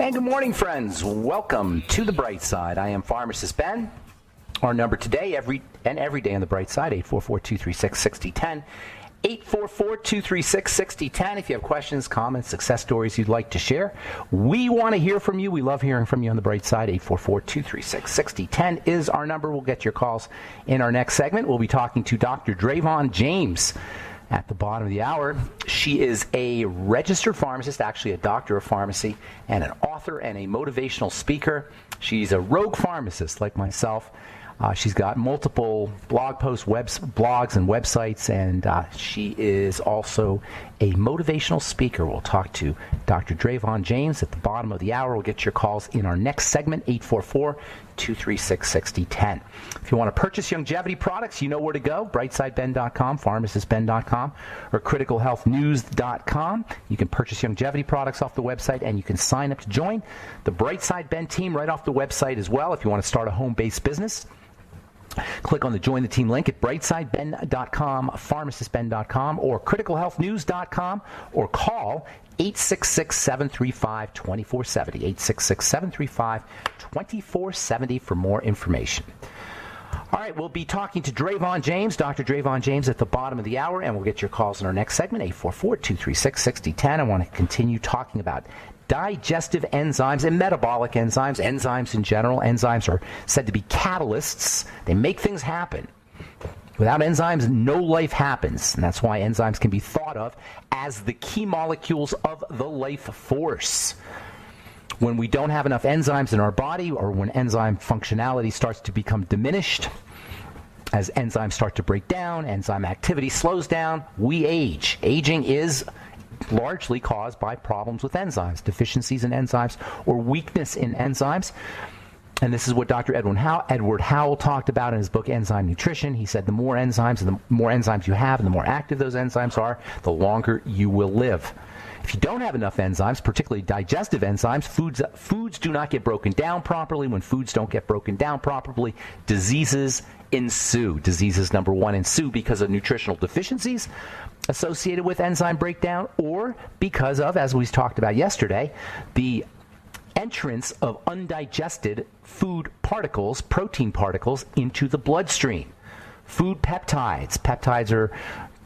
And good morning, friends. Welcome to the Bright Side. I am Pharmacist Ben. Our number today, every day on the Bright Side, 844-236-6010. 844-236-6010. If you have questions, comments, success stories you'd like to share, we want to hear from you. We love hearing from you on the Bright Side. 844-236-6010 is our number. We'll get your calls in our next segment. We'll be talking to Dr. Drayvon James at the bottom of the hour. She is a registered pharmacist, actually a doctor of pharmacy, and an author and a motivational speaker. She's a rogue pharmacist like myself. She's got multiple blog posts, blogs, and websites, and she is also a motivational speaker. We'll talk to Dr. Drayvon James at the bottom of the hour. We'll get your calls in our next segment, 844-236-6010. If you want to purchase longevity products, you know where to go, brightsideben.com, pharmacistben.com, or criticalhealthnews.com. You can purchase longevity products off the website, and you can sign up to join the Brightside Ben team right off the website as well if you want to start a home-based business. Click on the Join the Team link at brightsideben.com, pharmacistben.com, or criticalhealthnews.com, or call 866-735-2470, 866-735-2470 for more information. All right, we'll be talking to Drayvon James, Dr. Drayvon James, at the bottom of the hour, and we'll get your calls in our next segment, 844-236-6010. I want to continue talking about digestive enzymes and metabolic enzymes, enzymes in general. Enzymes are said to be catalysts. They make things happen. Without enzymes, no life happens, and that's why enzymes can be thought of as the key molecules of the life force. When we don't have enough enzymes in our body, or when enzyme functionality starts to become diminished, as enzymes start to break down, enzyme activity slows down, we age. Aging is largely caused by problems with enzymes, deficiencies in enzymes, or weakness in enzymes. And this is what Dr. Edward Howell talked about in his book, Enzyme Nutrition. He said the more enzymes and the more enzymes you have and the more active those enzymes are, the longer you will live. If you don't have enough enzymes, particularly digestive enzymes, foods do not get broken down properly. When foods don't get broken down properly, diseases ensue. Diseases, number one, ensue because of nutritional deficiencies associated with enzyme breakdown, or because of, as we talked about yesterday, the entrance of undigested food particles, protein particles, into the bloodstream. Food peptides. Peptides are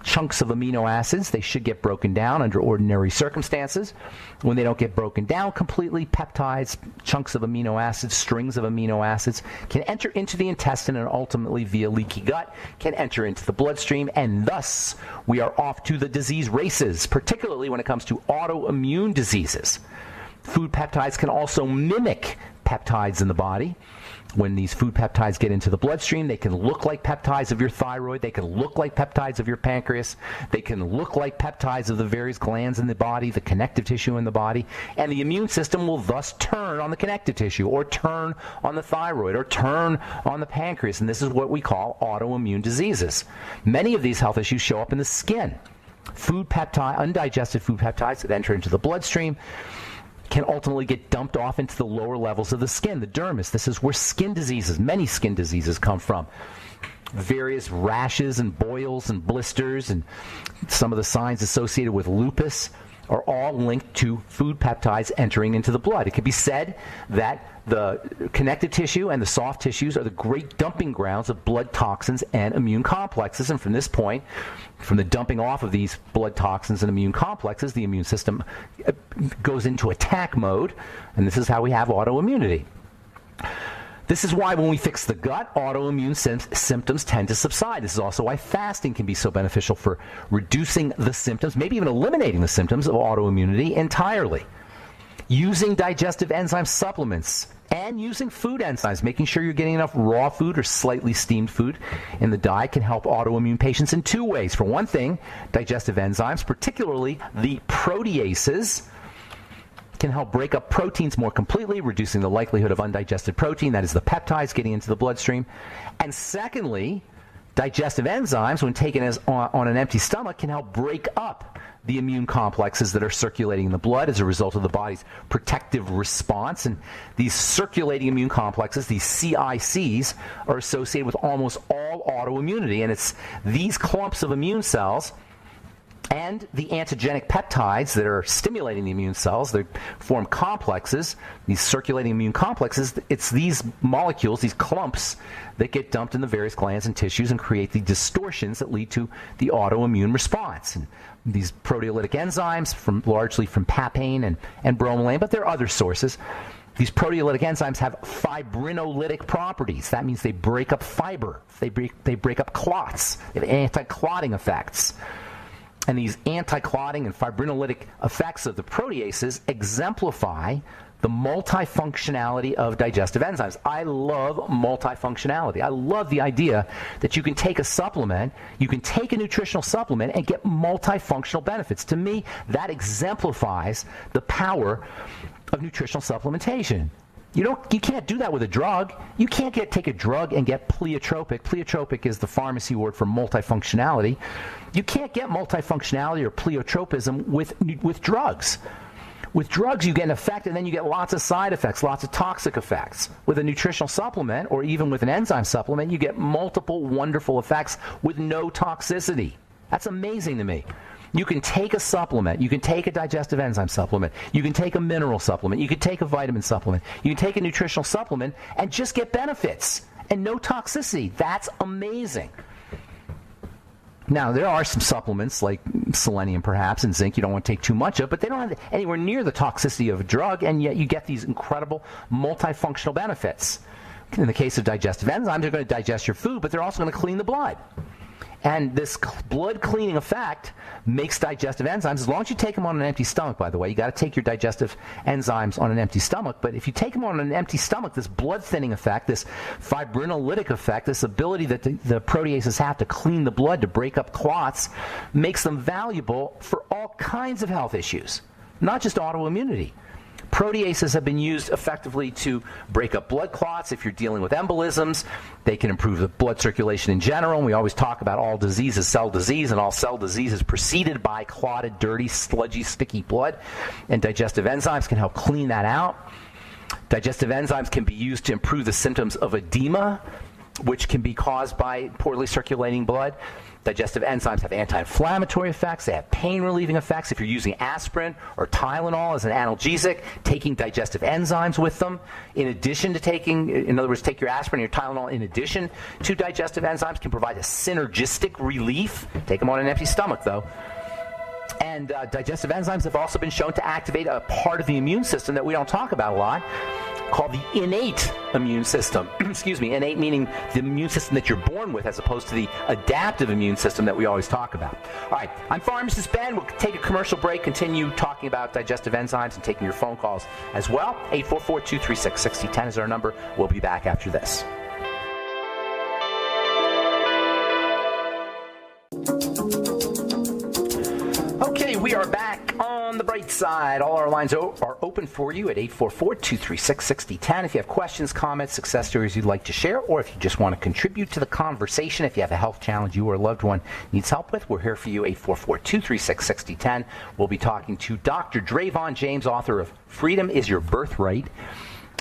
chunks of amino acids. They should get broken down under ordinary circumstances. When they don't get broken down completely, peptides, chunks of amino acids, strings of amino acids, can enter into the intestine and ultimately via leaky gut can enter into the bloodstream, and thus we are off to the disease races, particularly when it comes to autoimmune diseases. Food peptides can also mimic peptides in the body. When these food peptides get into the bloodstream, they can look like peptides of your thyroid. They can look like peptides of your pancreas. They can look like peptides of the various glands in the body, the connective tissue in the body. And the immune system will thus turn on the connective tissue, or turn on the thyroid, or turn on the pancreas. And this is what we call autoimmune diseases. Many of these health issues show up in the skin. Undigested food peptides that enter into the bloodstream can ultimately get dumped off into the lower levels of the skin, the dermis. This is where skin diseases, many skin diseases, come from. Various rashes and boils and blisters and some of the signs associated with lupus are all linked to food peptides entering into the blood. It can be said that the connective tissue and the soft tissues are the great dumping grounds of blood toxins and immune complexes. And from this point, from the dumping off of these blood toxins and immune complexes, the immune system goes into attack mode, and this is how we have autoimmunity. This is why when we fix the gut, autoimmune symptoms tend to subside. This is also why fasting can be so beneficial for reducing the symptoms, maybe even eliminating the symptoms of autoimmunity entirely. Using digestive enzyme supplements and using food enzymes, making sure you're getting enough raw food or slightly steamed food in the diet, can help autoimmune patients in two ways. For one thing, digestive enzymes, particularly the proteases, can help break up proteins more completely, reducing the likelihood of undigested protein, that is the peptides, getting into the bloodstream. And secondly, digestive enzymes, when taken on an empty stomach, can help break up the immune complexes that are circulating in the blood as a result of the body's protective response. And these circulating immune complexes, these CICs, are associated with almost all autoimmunity. And it's these clumps of immune cells And the antigenic peptides that are stimulating the immune cells, they form complexes, these circulating immune complexes. It's these molecules, these clumps, that get dumped in the various glands and tissues and create the distortions that lead to the autoimmune response. And these proteolytic enzymes, largely from papain and bromelain, but there are other sources. These proteolytic enzymes have fibrinolytic properties. That means they break up fiber. They break up clots. They have anti-clotting effects. And these anti-clotting and fibrinolytic effects of the proteases exemplify the multifunctionality of digestive enzymes. I love multifunctionality. I love the idea that you can take a supplement, you can take a nutritional supplement and get multifunctional benefits. To me, that exemplifies the power of nutritional supplementation. You can't do that with a drug. You can't take a drug and get pleiotropic. Pleiotropic is the pharmacy word for multifunctionality. You can't get multifunctionality or pleiotropism with drugs. With drugs, you get an effect, and then you get lots of side effects, lots of toxic effects. With a nutritional supplement, or even with an enzyme supplement, you get multiple wonderful effects with no toxicity. That's amazing to me. You can take a supplement. You can take a digestive enzyme supplement. You can take a mineral supplement. You can take a vitamin supplement. You can take a nutritional supplement and just get benefits and no toxicity. That's amazing. Now, there are some supplements like selenium perhaps and zinc you don't want to take too much of, but they don't have anywhere near the toxicity of a drug, and yet you get these incredible multifunctional benefits. In the case of digestive enzymes, they're going to digest your food, but they're also going to clean the blood. And this blood cleaning effect makes digestive enzymes, as long as you take them on an empty stomach, by the way. You got to take your digestive enzymes on an empty stomach. But if you take them on an empty stomach, this blood thinning effect, this fibrinolytic effect, this ability that the proteases have to clean the blood, to break up clots, makes them valuable for all kinds of health issues, not just autoimmunity. Proteases have been used effectively to break up blood clots. If you're dealing with embolisms, they can improve the blood circulation in general. And we always talk about all disease is cell disease, and all cell disease is preceded by clotted, dirty, sludgy, sticky blood. And digestive enzymes can help clean that out. Digestive enzymes can be used to improve the symptoms of edema, which can be caused by poorly circulating blood. Digestive enzymes have anti-inflammatory effects. They have pain-relieving effects. If you're using aspirin or Tylenol as an analgesic, taking digestive enzymes with them, in addition to in other words, take your aspirin or your Tylenol in addition to digestive enzymes, can provide a synergistic relief. Take them on an empty stomach, though. And digestive enzymes have also been shown to activate a part of the immune system that we don't talk about a lot, called the innate immune system. Excuse me, innate meaning the immune system that you're born with, as opposed to the adaptive immune system that we always talk about. All right, I'm Pharmacist Ben. We'll take a commercial break, continue talking about digestive enzymes and taking your phone calls as well. 844-236-6010 is our number. We'll be back after this. Okay, we are back on the bright side. All our lines are open for you at 844-236-6010. If you have questions, comments, success stories you'd like to share, or if you just want to contribute to the conversation, if you have a health challenge you or a loved one needs help with, we're here for you, 844-236-6010. We'll be talking to Dr. Drayvon James, author of Freedom is Your Birthright.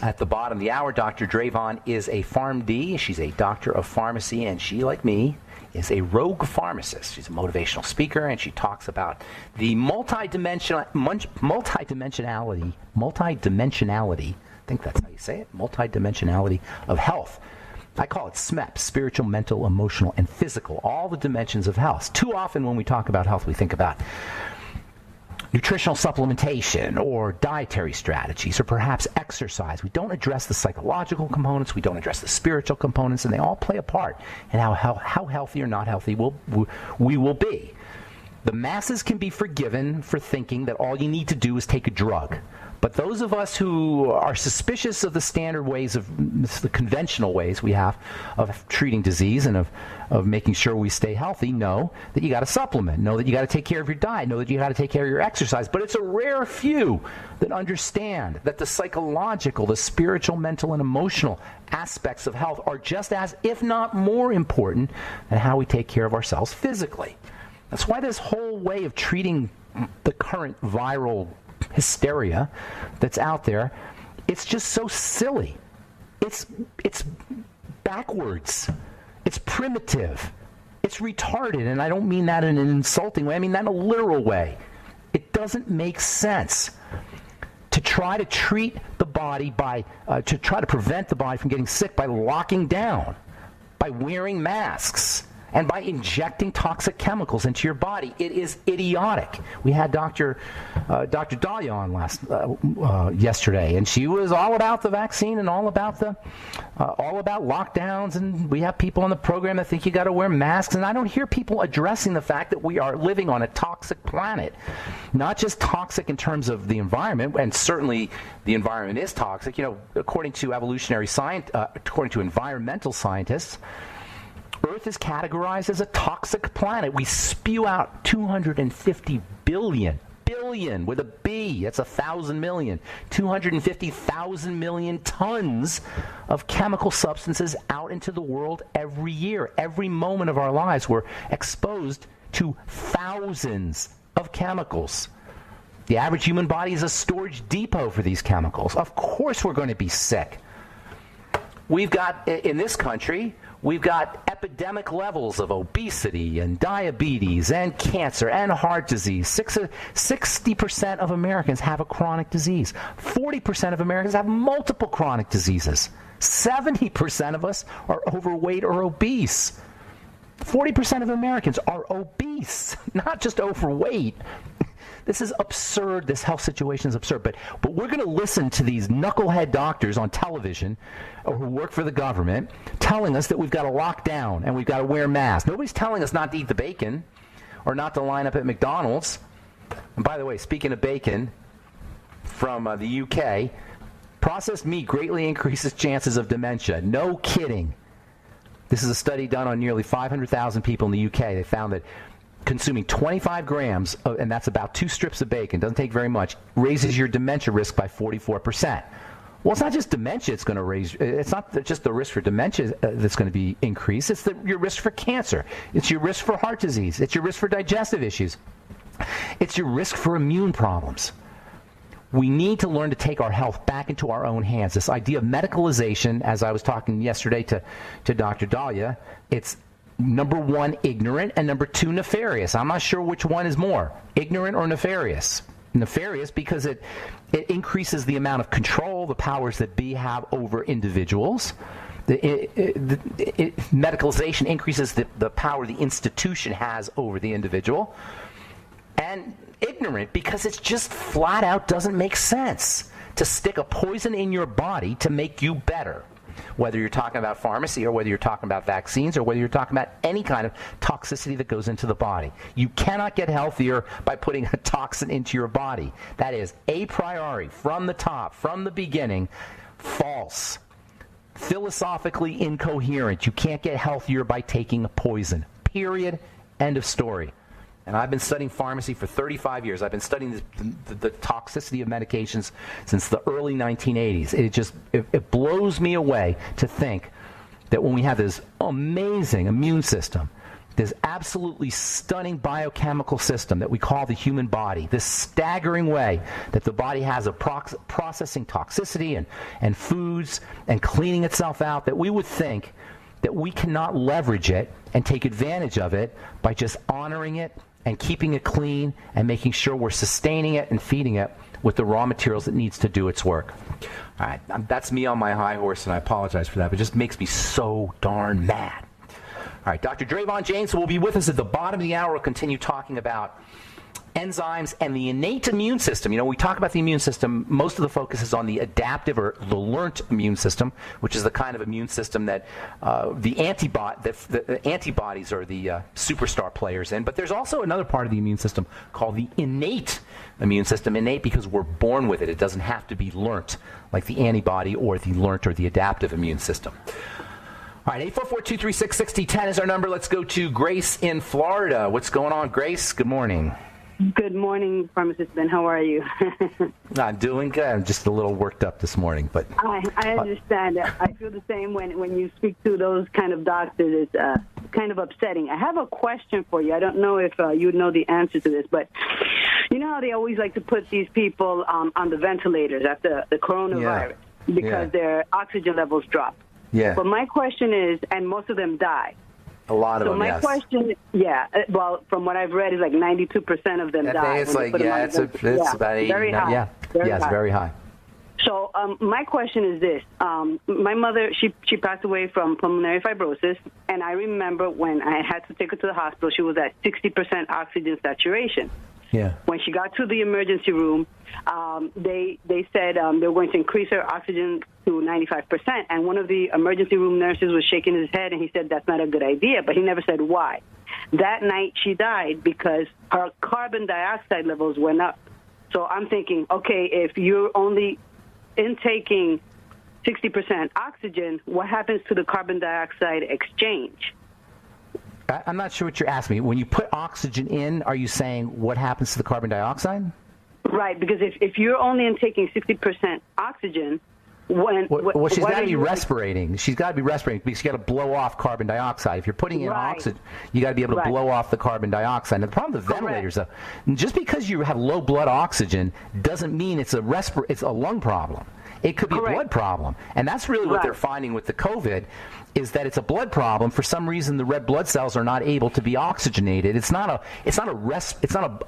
At the bottom of the hour, Dr. Drayvon is a PharmD. She's a doctor of pharmacy, and she, like me, is a rogue pharmacist. She's a motivational speaker, and she talks about the multidimensionality, I think that's how you say it, multidimensionality of health. I call it SMEP, spiritual, mental, emotional, and physical, all the dimensions of health. Too often when we talk about health, we think about nutritional supplementation or dietary strategies or perhaps exercise. We don't address the psychological components. We don't address the spiritual components, and they all play a part in how healthy or not healthy we will be. The masses can be forgiven for thinking that all you need to do is take a drug. But those of us who are suspicious of the standard ways, of the conventional ways we have of treating disease and of making sure we stay healthy, know that you got to supplement, know that you got to take care of your diet, know that you got to take care of your exercise. But it's a rare few that understand that the psychological, the spiritual, mental, and emotional aspects of health are just as, if not more important than how we take care of ourselves physically. That's why this whole way of treating the current viral hysteria that's out there, it's just so silly. It's backwards. It's primitive. It's retarded, and I don't mean that in an insulting way. I mean that in a literal way. It doesn't make sense to try to treat the body to try to prevent the body from getting sick by locking down, by wearing masks, and by injecting toxic chemicals into your body. It is idiotic. We had Dr. Dahlia on yesterday, and she was all about the vaccine and all about lockdowns. And we have people on the program that think you got to wear masks. And I don't hear people addressing the fact that we are living on a toxic planet, not just toxic in terms of the environment, and certainly the environment is toxic. According to according to environmental scientists, Earth is categorized as a toxic planet. We spew out 250 billion with a B, that's 1,000 million, 250,000 million tons of chemical substances out into the world every year. Every moment of our lives, we're exposed to thousands of chemicals. The average human body is a storage depot for these chemicals. Of course we're going to be sick. We've got, in this country, we've got epidemic levels of obesity and diabetes and cancer and heart disease. 60% of Americans have a chronic disease. 40% of Americans have multiple chronic diseases. 70% of us are overweight or obese. 40% of Americans are obese, not just overweight. This is absurd. This health situation is absurd. But we're going to listen to these knucklehead doctors on television or who work for the government telling us that we've got to lock down and we've got to wear masks. Nobody's telling us not to eat the bacon or not to line up at McDonald's. And by the way, speaking of bacon, from the UK, processed meat greatly increases chances of dementia. No kidding. This is a study done on nearly 500,000 people in the UK. They found that consuming 25 grams, and that's about 2 strips of bacon, doesn't take very much, raises your dementia risk by 44%. Well, it's not just dementia it's going to raise. It's not just the risk for dementia that's going to be increased. It's your risk for cancer. It's your risk for heart disease. It's your risk for digestive issues. It's your risk for immune problems. We need to learn to take our health back into our own hands. This idea of medicalization, as I was talking yesterday to Dr. Dahlia, it's number one, ignorant, and number two, nefarious. I'm not sure which one is more, ignorant or nefarious. Nefarious because it increases the amount of control the powers that be have over individuals. Medicalization increases the power the institution has over the individual. And ignorant because it's just flat out doesn't make sense to stick a poison in your body to make you better. Whether you're talking about pharmacy or whether you're talking about vaccines or whether you're talking about any kind of toxicity that goes into the body. You cannot get healthier by putting a toxin into your body. That is a priori, from the top, from the beginning, false. Philosophically incoherent. You can't get healthier by taking a poison. Period. End of story. And I've been studying pharmacy for 35 years. I've been studying the toxicity of medications since the early 1980s. It blows me away to think that when we have this amazing immune system, this absolutely stunning biochemical system that we call the human body, this staggering way that the body has of processing toxicity and foods and cleaning itself out, that we would think that we cannot leverage it and take advantage of it by just honoring it and keeping it clean and making sure we're sustaining it and feeding it with the raw materials it needs to do its work. All right, that's me on my high horse, and I apologize for that, but it just makes me so darn mad. All right, Dr. Drayvon James will be with us at the bottom of the hour. We'll continue talking about enzymes and the innate immune system. You know, we talk about the immune system, most of the focus is on the adaptive or the learned immune system, which is the kind of immune system that the antibodies are the superstar players in. But there's also another part of the immune system called the innate immune system. Innate because we're born with it. It doesn't have to be learnt like the antibody or the learnt or the adaptive immune system. All right, 844-236-6010 is our number. Let's go to Grace in Florida. What's going on, Grace? Good morning. Good morning, Pharmacist Ben. How are you? I'm doing good. I'm just a little worked up this morning, but I understand. I feel the same when you speak to those kind of doctors. It's kind of upsetting. I have a question for you. I don't know if you know the answer to this, but you know how they always like to put these people on the ventilators after the coronavirus because their oxygen levels drop. Yeah. But my question is, and most of them die. A lot of so them, my yes. question, well, from what I've read, is like 92% of them die. It's like, it's about 80. Very high. Yeah, Very very high. So my question is this. My mother, she passed away from pulmonary fibrosis, and I remember when I had to take her to the hospital, she was at 60% oxygen saturation. Yeah. When she got to the emergency room, they said they were going to increase her oxygen to 95%, and one of the emergency room nurses was shaking his head, and he said that's not a good idea, but he never said why. That night she died because her carbon dioxide levels went up. So I'm thinking, okay, if you're only intaking 60% oxygen, what happens to the carbon dioxide exchange? I'm not sure what you're asking me. When you put oxygen in, are you saying what happens to the carbon dioxide? Right, because if you're only intaking 60% oxygen, well, she's got to be respirating. She's got to be respirating because you got to blow off carbon dioxide. If you're putting in oxygen, you got to be able to blow off the carbon dioxide. And the problem with ventilators, though, just because you have low blood oxygen doesn't mean it's a lung problem. It could be a blood problem, and that's really what they're finding with the COVID. Is that it's a blood problem. For some reason, the red blood cells are not able to be oxygenated. It's not a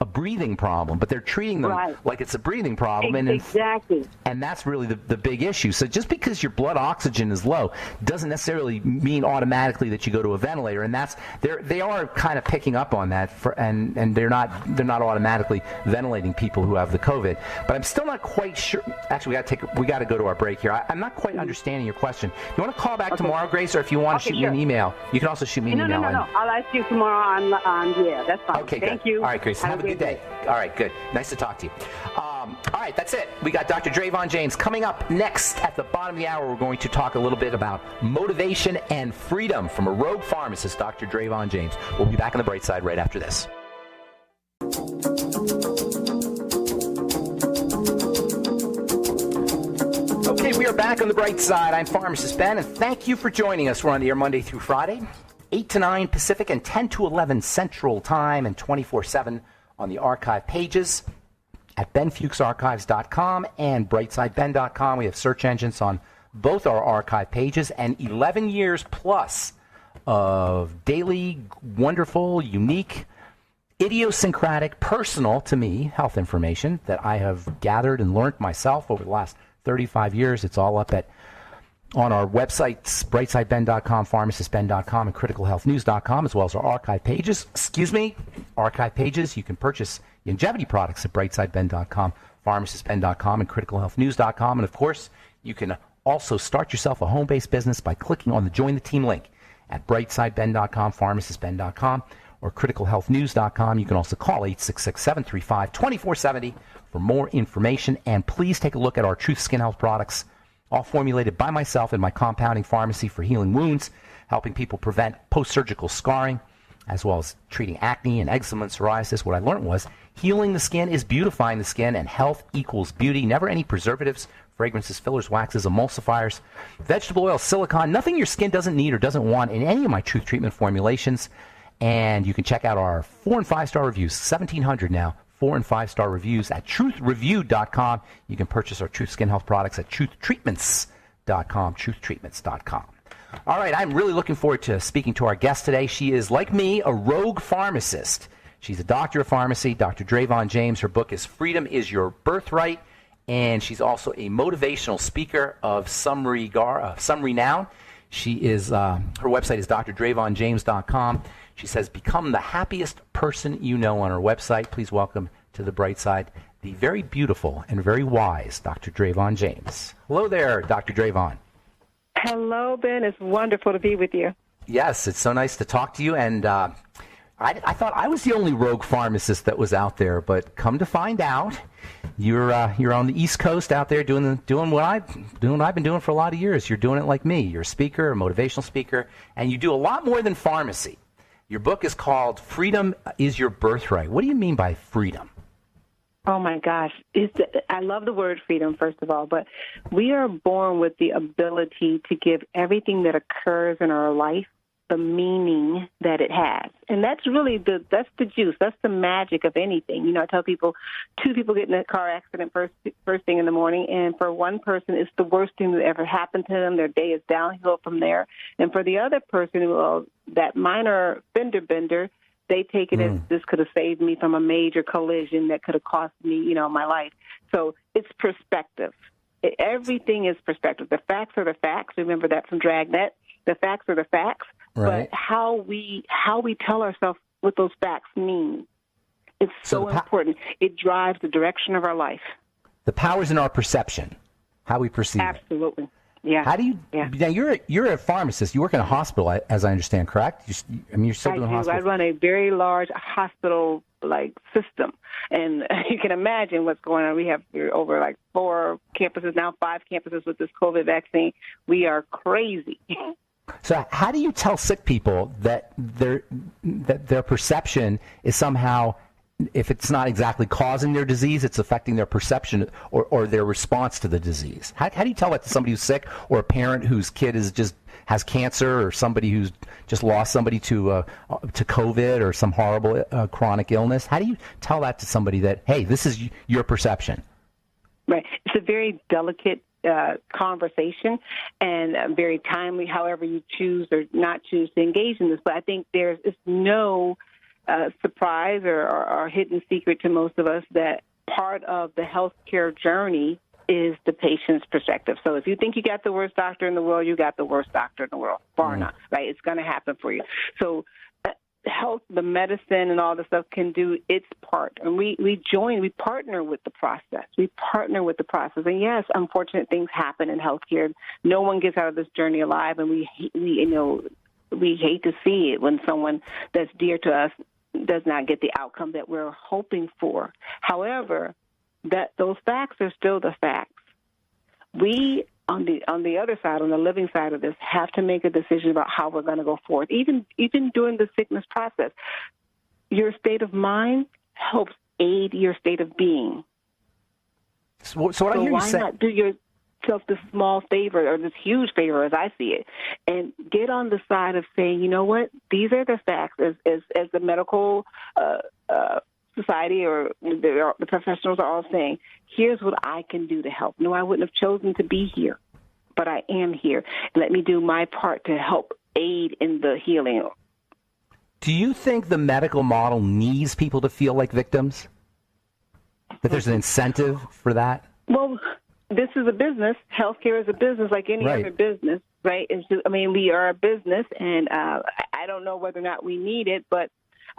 breathing problem, but they're treating them like it's a breathing problem. Exactly. And that's really the big issue. So just because your blood oxygen is low doesn't necessarily mean automatically that you go to a ventilator. And they are kind of picking up on that, and they're not automatically ventilating people who have the COVID. But I'm still not quite sure. Actually, we got to go to our break here. I'm not quite understanding your question. You want to call back tomorrow, Grace? Or if you want to shoot me an email, you can also shoot me an email. No. I'll ask you tomorrow on that's fine. Okay, Thank good. you. All right, Grace. Have a good day. All right, good. Nice to talk to you. All right, that's it. We got Dr. Drayvon James coming up next at the bottom of the hour. We're going to talk a little bit about motivation and freedom from a rogue pharmacist, Dr. Drayvon James. We'll be back on the bright side right after this. Okay, we are back on the bright side. I'm Pharmacist Ben, and thank you for joining us. We're on the air Monday through Friday, 8 to 9 Pacific and 10 to 11 Central Time, and 24/7 on the archive pages at benfuchsarchives.com and brightsideben.com. We have search engines on both our archive pages, and 11 years plus of daily, wonderful, unique, idiosyncratic, personal to me health information that I have gathered and learned myself over the last 35 years. It's all up on our websites, brightsideben.com, pharmacistben.com, and criticalhealthnews.com, as well as our archive pages. Archive pages. You can purchase longevity products at brightsideben.com, pharmacistben.com, and criticalhealthnews.com. And, of course, you can also start yourself a home-based business by clicking on the Join the Team link at brightsideben.com, pharmacistben.com, or criticalhealthnews.com. You can also call 866-735-2470 for more information. And please take a look at our Truth Skin Health products, all formulated by myself in my compounding pharmacy for healing wounds, helping people prevent post-surgical scarring, as well as treating acne and eczema and psoriasis. What I learned was healing the skin is beautifying the skin, and health equals beauty. Never any preservatives, fragrances, fillers, waxes, emulsifiers, vegetable oil, silicone, nothing your skin doesn't need or doesn't want in any of my Truth Treatment formulations. And you can check out our 4- and 5-star reviews, 1,700 now, 4- and 5-star reviews at truthreview.com. You can purchase our Truth Skin Health products at truthtreatments.com, truthtreatments.com. All right, I'm really looking forward to speaking to our guest today. She is, like me, a rogue pharmacist. She's a doctor of pharmacy, Dr. Drayvon James. Her book is Freedom is Your Birthright, and she's also a motivational speaker of some renown. She is, her website is drdrayvonjames.com. She says, become the happiest person you know on her website. Please welcome to the bright side the very beautiful and very wise Dr. Drayvon James. Hello there, Dr. Drayvon. Hello, Ben. It's wonderful to be with you. Yes, it's so nice to talk to you. And I thought I was the only rogue pharmacist that was out there, but come to find out, you're on the East Coast out there doing what I've been doing for a lot of years. You're doing it like me. You're a speaker, a motivational speaker, and you do a lot more than pharmacy. Your book is called Freedom is Your Birthright. What do you mean by freedom? Oh, my gosh. I love the word freedom, first of all, but we are born with the ability to give everything that occurs in our life the meaning that it has. And that's really that's the juice. That's the magic of anything. You know, I tell people, two people get in a car accident first thing in the morning, and for one person, it's the worst thing that ever happened to them. Their day is downhill from there. And for the other person, well, that minor fender bender, they take it as this could have saved me from a major collision that could have cost me, you know, my life. So it's perspective. Everything is perspective. The facts are the facts. Remember that from Dragnet. The facts are the facts. Right. But how we tell ourselves what those facts mean, it's so important. It drives the direction of our life. The power's in our perception, how we perceive it. Absolutely. Yeah. How do you? Yeah. Now you're a pharmacist. You work in a hospital, as I understand, correct? You're still doing hospital. I run a very large hospital system, and you can imagine what's going on. We have over 4 campuses now, 5 campuses with this COVID vaccine. We are crazy. So how do you tell sick people that their perception is somehow, if it's not exactly causing their disease, it's affecting their perception or their response to the disease? How do you tell that to somebody who's sick, or a parent whose kid has cancer, or somebody who's just lost somebody to COVID or some horrible chronic illness? How do you tell that to somebody that, hey, this is your perception? Right. It's a very delicate conversation and very timely, however you choose or not choose to engage in this. But I think there's no surprise or hidden secret to most of us that part of the healthcare journey is the patient's perspective. So if you think you got the worst doctor in the world, you got the worst doctor in the world, bar none, right? It's going to happen for you. So health, the medicine and all the stuff can do its part. And we partner with the process. And yes, unfortunate things happen in healthcare. No one gets out of this journey alive, and we hate to see it when someone that's dear to us does not get the outcome that we're hoping for. However, those facts are still the facts. We, on the other side, on the living side of this, have to make a decision about how we're going to go forward. Even during the sickness process, your state of mind helps aid your state of being. So what I hear you say, why not do yourself this small favor, or this huge favor as I see it, and get on the side of saying, you know what, these are the facts as the medical society or the professionals are all saying, here's what I can do to help. No, I wouldn't have chosen to be here, but I am here. Let me do my part to help aid in the healing. Do you think the medical model needs people to feel like victims? That there's an incentive for that? Well, this is a business. Healthcare is a business like any other business, right? We are a business, and I don't know whether or not we need it, but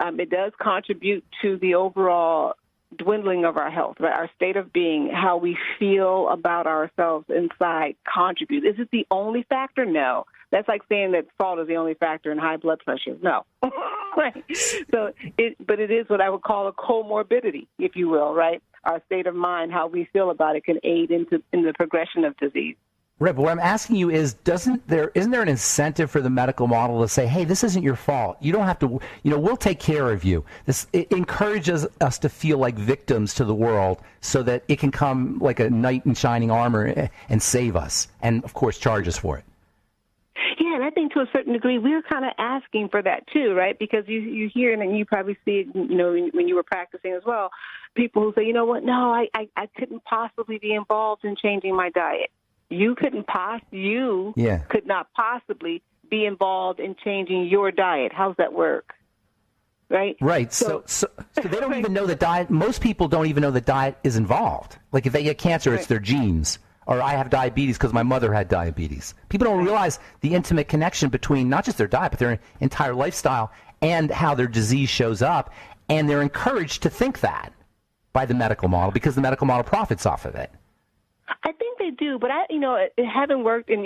it does contribute to the overall dwindling of our health, right? Our state of being, how we feel about ourselves inside contributes. Is it the only factor? No. That's like saying that salt is the only factor in high blood pressure. No. Right. But it is what I would call a comorbidity, if you will, right? Our state of mind, how we feel about it, can aid in the progression of disease. Right, but what I'm asking you is, isn't there an incentive for the medical model to say, hey, this isn't your fault. You don't have to, we'll take care of you. It encourages us to feel like victims to the world so that it can come like a knight in shining armor and save us and, of course, charge us for it. Yeah, and I think to a certain degree we're kind of asking for that too, right? Because you hear, and you probably see it, when you were practicing as well, people who say, you know what, no, I couldn't possibly be involved in changing my diet. You could not possibly be involved in changing your diet. How's that work? Right? Right. So they don't even know the diet. Most people don't even know the diet is involved. Like if they get cancer, it's their genes. Or I have diabetes because my mother had diabetes. People don't realize the intimate connection between not just their diet, but their entire lifestyle and how their disease shows up. And they're encouraged to think that by the medical model because the medical model profits off of it. I think they do, but having worked in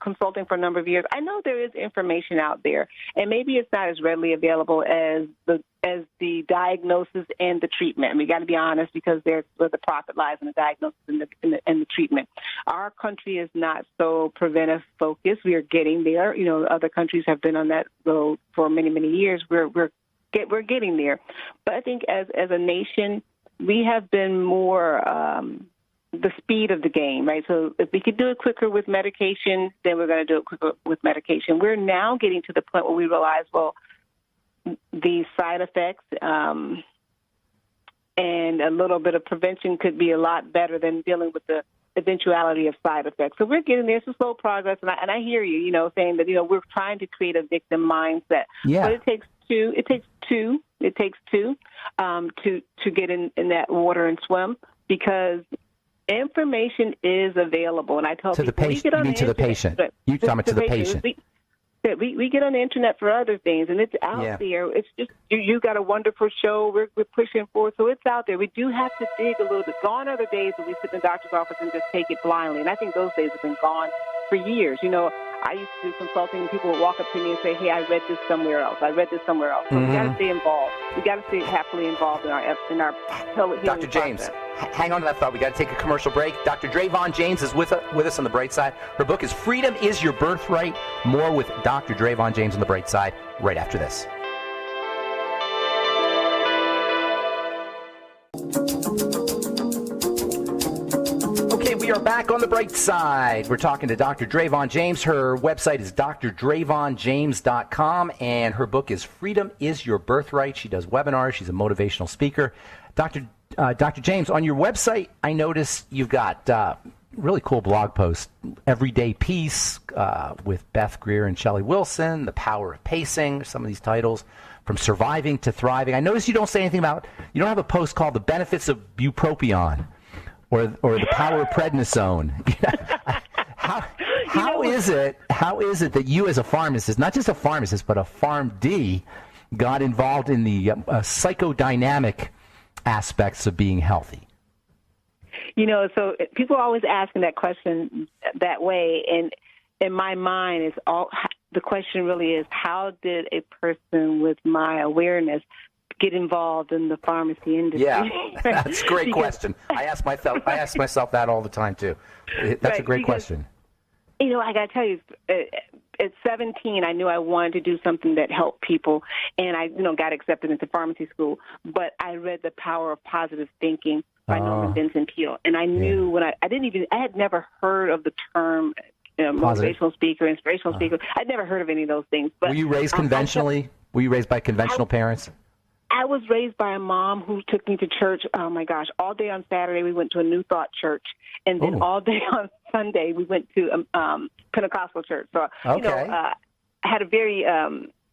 consulting for a number of years, I know there is information out there, and maybe it's not as readily available as the diagnosis and the treatment. And we got to be honest, because there's where the profit lies in the diagnosis and the treatment. Our country is not so preventive focused. We are getting there. Other countries have been on that road for many, many years. We're getting there, but I think as a nation, we have been more the speed of the game, right? So if we could do it quicker with medication, then we're going to do it quicker with medication. We're now getting to the point where we realize, well, the side effects and a little bit of prevention could be a lot better than dealing with the eventuality of side effects. So we're getting there. It's a slow progress, and I hear you, saying that, we're trying to create a victim mindset. Yeah. But it takes two to get in that water and swim, because information is available. And I tell to people, the patient. You mean to the patient? You talking about to the patient? We get on the internet for other things, and it's out there. It's just you got a wonderful show. We're pushing forward, so it's out there. We do have to dig a little bit. Gone are the days that we sit in the doctor's office and just take it blindly, and I think those days have been gone for years. I used to do consulting, and people would walk up to me and say, "Hey, I read this somewhere else. So we got to stay involved. We got to stay happily involved in our healing Dr. James, process. Hang on to that thought. We got to take a commercial break. Dr. Drayvon James is with us on the Bright Side. Her book is "Freedom is Your Birthright." More with Dr. Drayvon James on the Bright Side right after this. Okay, we are back on the Bright Side. We're talking to Dr. Drayvon James. Her website is drdravonjames.com, and her book is "Freedom is Your Birthright." She does webinars. She's a motivational speaker. Dr. James, on your website, I notice you've got really cool blog posts. Everyday Peace with Beth Greer and Shelley Wilson, The Power of Pacing, some of these titles, From Surviving to Thriving. I notice you don't say anything about, you don't have a post called The Benefits of Bupropion or The Power of Prednisone. How is it that you as a pharmacist, not just a pharmacist, but a PharmD, got involved in the psychodynamic aspects of being healthy? So people are always asking that question that way, and in my mind, the question really is, how did a person with my awareness get involved in the pharmacy industry? Yeah, that's a great question. I ask myself that all the time too. That's a great question. I got to tell you, at 17, I knew I wanted to do something that helped people, and I, got accepted into pharmacy school. But I read The Power of Positive Thinking by Norman Vincent Peale, and I knew I had never heard of the term motivational speaker, inspirational speaker. I'd never heard of any of those things. But were you raised conventionally? Were you raised by conventional parents? I was raised by a mom who took me to church. Oh my gosh! All day on Saturday we went to a New Thought church, and then all day on Sunday we went to Pentecostal church. So I had a very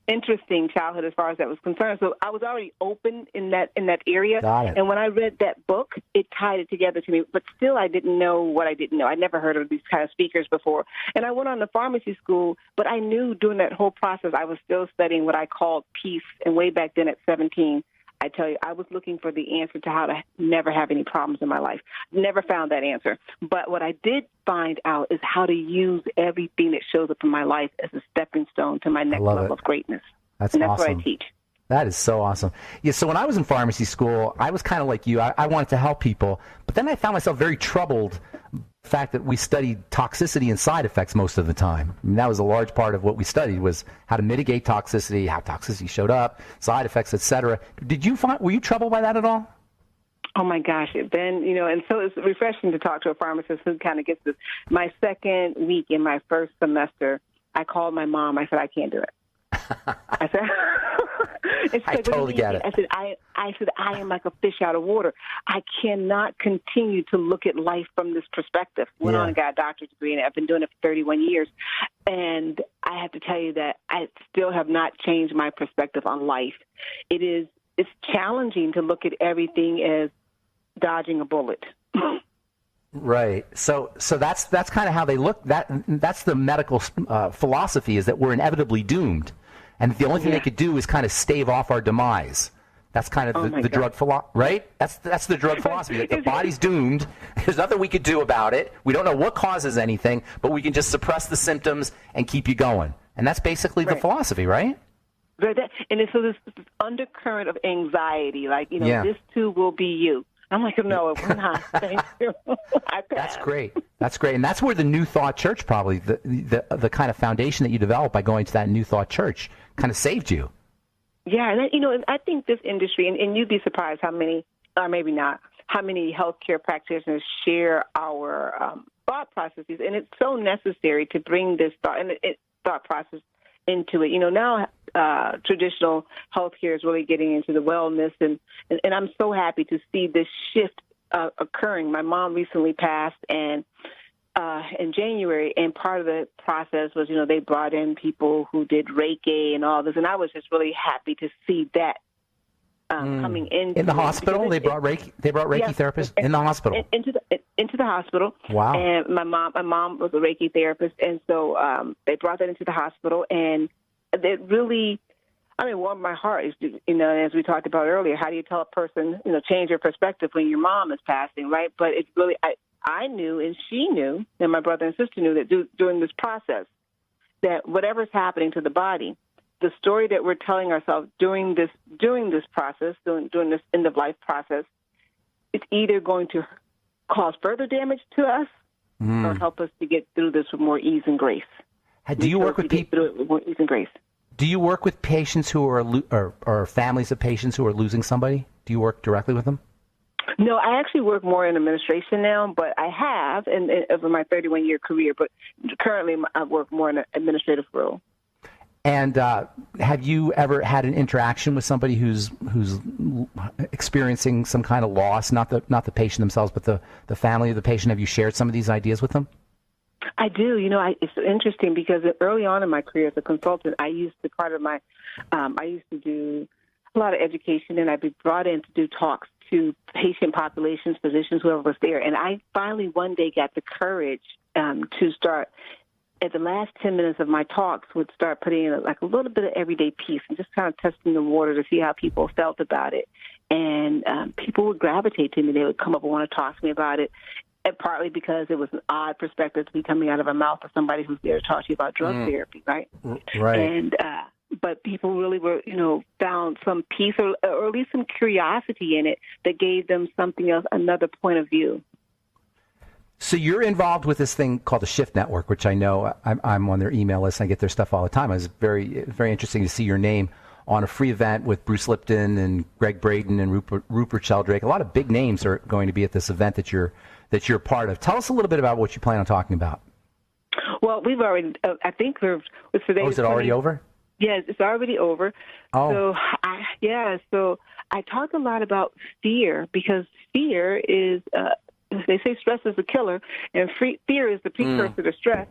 interesting childhood as far as that was concerned. So I was already open in that area. Got it. And when I read that book, it tied it together to me. But still, I didn't know what I didn't know. I'd never heard of these kind of speakers before. And I went on to pharmacy school, but I knew during that whole process I was still studying what I called peace. And way back then at 17, I tell you, I was looking for the answer to how to never have any problems in my life. Never found that answer. But what I did find out is how to use everything that shows up in my life as a stepping stone to my next level of greatness. That's awesome. That's what I teach. That is so awesome. Yeah, so when I was in pharmacy school, I was kind of like you. I wanted to help people, but then I found myself very troubled the fact that we studied toxicity and side effects most of the time. I mean, that was a large part of what we studied, was how to mitigate toxicity, how toxicity showed up, side effects, etc. Were you troubled by that at all? Oh my gosh, Ben, and so it's refreshing to talk to a pharmacist who kind of gets this. My second week in my first semester, I called my mom. I said, I can't do it. I said, I totally get it. I said, I am like a fish out of water. I cannot continue to look at life from this perspective. Went on and got a doctorate degree, and I've been doing it for 31 years. And I have to tell you that I still have not changed my perspective on life. It's challenging to look at everything as dodging a bullet. Right. So that's kind of how they look. That's the medical philosophy, is that we're inevitably doomed, and the only thing they could do is kind of stave off our demise. That's kind of the drug philosophy, right? That's the drug philosophy. That the body's doomed. There's nothing we could do about it. We don't know what causes anything, but we can just suppress the symptoms and keep you going. And that's basically the philosophy, right? And so this undercurrent of anxiety, like, this too will be you. I'm like, no, we're not. Thank you. That's great. That's great. And that's where the New Thought Church, probably the kind of foundation that you developed by going to that New Thought Church, kind of saved you. Yeah, and I think this industry, and you'd be surprised how many, or maybe not, how many healthcare practitioners share our thought processes, and it's so necessary to bring this thought process into it. Now traditional healthcare is really getting into the wellness, and I'm so happy to see this shift occurring. My mom recently passed, and in January, and part of the process was, they brought in people who did Reiki and all this, and I was just really happy to see that coming in the hospital. They brought Reiki therapists in the hospital into the hospital. Wow! And my mom was a Reiki therapist, and so they brought that into the hospital, and it really, warmed my heart. As we talked about earlier, how do you tell a person, change your perspective when your mom is passing, right? But it's really, I knew, and she knew, and my brother and sister knew that during this process, that whatever's happening to the body, the story that we're telling ourselves during this process, during this end of life process, it's either going to cause further damage to us or help us to get through this with more ease and grace. Do you work with people with more ease and grace? Do you work with patients who are or families of patients who are losing somebody? Do you work directly with them? No, I actually work more in administration now, but I have over my 31-year career. But currently, I work more in an administrative role. And have you ever had an interaction with somebody who's experiencing some kind of loss? Not the patient themselves, but the family of the patient. Have you shared some of these ideas with them? I do. It's interesting because early on in my career as a consultant, I used to do a lot of education, and I'd be brought in to do talks to patient populations, physicians, whoever was there. And I finally one day got the courage to start, at the last 10 minutes of my talks, would start putting in like a little bit of everyday peace and just kind of testing the water to see how people felt about it. And people would gravitate to me. They would come up and want to talk to me about it. And partly because it was an odd perspective to be coming out of a mouth of somebody who's there to talk to you about drug therapy, right? Right. And but people really were, found some peace or at least some curiosity in it that gave them something else, another point of view. So you're involved with this thing called the Shift Network, which I know I'm on their email list. I get their stuff all the time. It was very, very interesting to see your name on a free event with Bruce Lipton and Greg Braden and Rupert Sheldrake. A lot of big names are going to be at this event that you're part of. Tell us a little bit about what you plan on talking about. Well, we've already, I think today. Oh, is it already over? Yes, it's already over. Oh. So I talk a lot about fear because fear is, they say stress is a killer, and fear is the precursor to stress.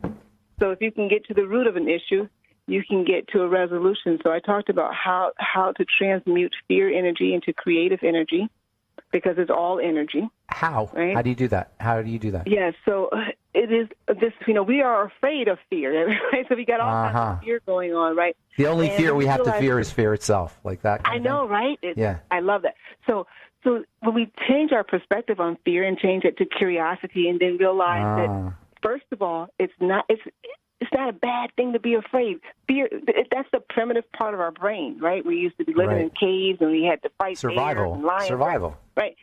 So if you can get to the root of an issue, you can get to a resolution. So I talked about how to transmute fear energy into creative energy, because it's all energy. How? Right? How do you do that? Yeah, so it is this, we are afraid of fear, right? So we got all kinds of fear going on, right? The only fear we have to fear is fear itself, like that kind I know, of thing. Right? Yeah. I love that. So when we change our perspective on fear and change it to curiosity and then realize that, first of all, it's not a bad thing to be afraid. Fear, that's the primitive part of our brain, right? We used to be living in caves and we had to fight bears and lions. Survival. Right.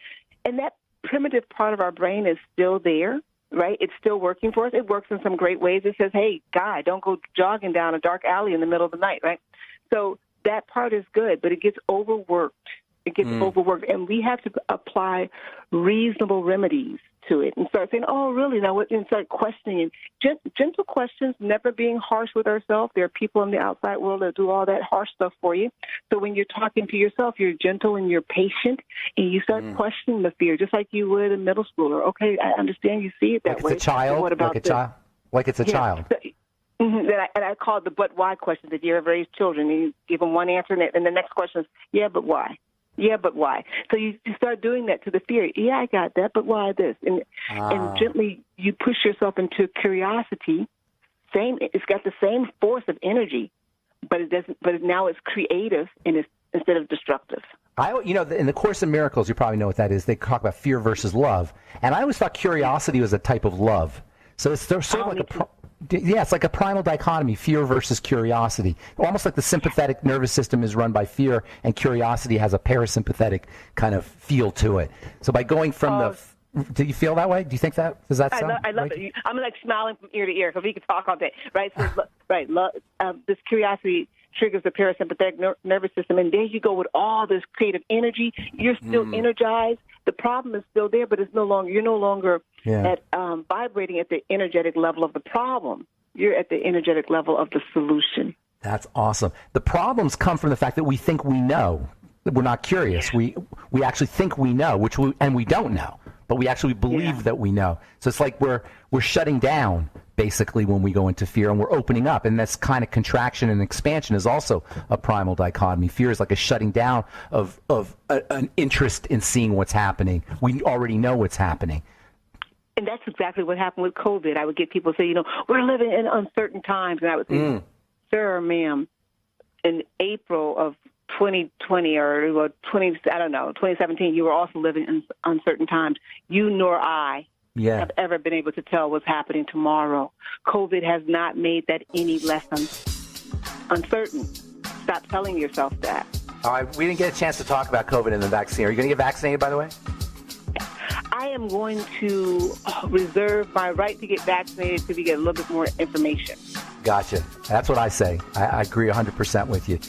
And that primitive part of our brain is still there, right? It's still working for us. It works in some great ways. It says, hey, guy, don't go jogging down a dark alley in the middle of the night, right? So that part is good, but it gets overworked. And we have to apply reasonable remedies to it and start saying, oh, really? Now, and start questioning. Gentle questions, never being harsh with ourselves. There are people in the outside world that do all that harsh stuff for you. So when you're talking to yourself, you're gentle and you're patient, and you start questioning the fear, just like you would a middle schooler. Okay, I understand you see it that way. It's a child. What about like it's a child. And I call it the but why question. Did you ever raise children? And you give them one answer, and the next question is, yeah, but why? Yeah, but why? So you start doing that to the fear. Yeah, I got that, but why this? And gently you push yourself into curiosity. It's got the same force of energy, but it doesn't. But now it's creative and it's instead of destructive. In the Course in Miracles, you probably know what that is. They talk about fear versus love, and I always thought curiosity was a type of love. So it's sort of like it's like a primal dichotomy, fear versus curiosity. Almost like the sympathetic nervous system is run by fear, and curiosity has a parasympathetic kind of feel to it. So by going from do you feel that way? Do you think that? Does that sound I love it. I'm like smiling from ear to ear because we can talk all day, right? So, this curiosity triggers the parasympathetic nervous system, and there you go with all this creative energy. You're still energized, the problem is still there, but it's no longer, you're no longer at vibrating at the energetic level of the problem. You're at the energetic level of the solution. That's awesome. The problems come from the fact that we think we know. We're not curious. We actually think we know, and we don't know, but we actually believe that we know. So it's like we're shutting down basically when we go into fear, and we're opening up. And this kind of contraction and expansion is also a primal dichotomy. Fear is like a shutting down of an interest in seeing what's happening. We already know what's happening. And that's exactly what happened with COVID. I would get people say, we're living in uncertain times. And I would say, sir or ma'am, in April of 2020 or 2017, you were also living in uncertain times. You nor I have ever been able to tell what's happening tomorrow. COVID has not made that any less uncertain. Stop telling yourself that. All right, we didn't get a chance to talk about COVID and the vaccine. Are you going to get vaccinated, by the way? I am going to reserve my right to get vaccinated until we get a little bit more information. Gotcha. That's what I say. I agree 100% with you.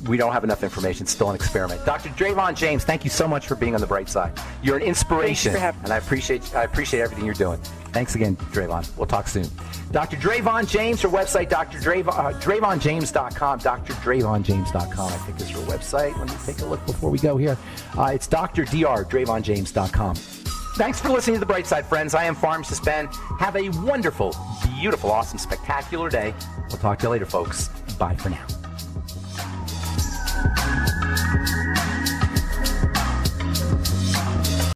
We don't have enough information. It's still an experiment. Dr. Drayvon James, thank you so much for being on the bright side. You're an inspiration, and I appreciate everything you're doing. Thanks again, Drayvon. We'll talk soon. Dr. Drayvon James, her website, DrayvonJames.com. DrDrayvonJames.com, I think is her website. Let me take a look before we go here. It's DrDrDrayvonJames.com. Thanks for listening to The Bright Side, friends. I am Pharmacist Ben. Have a wonderful, beautiful, awesome, spectacular day. We'll talk to you later, folks. Bye for now.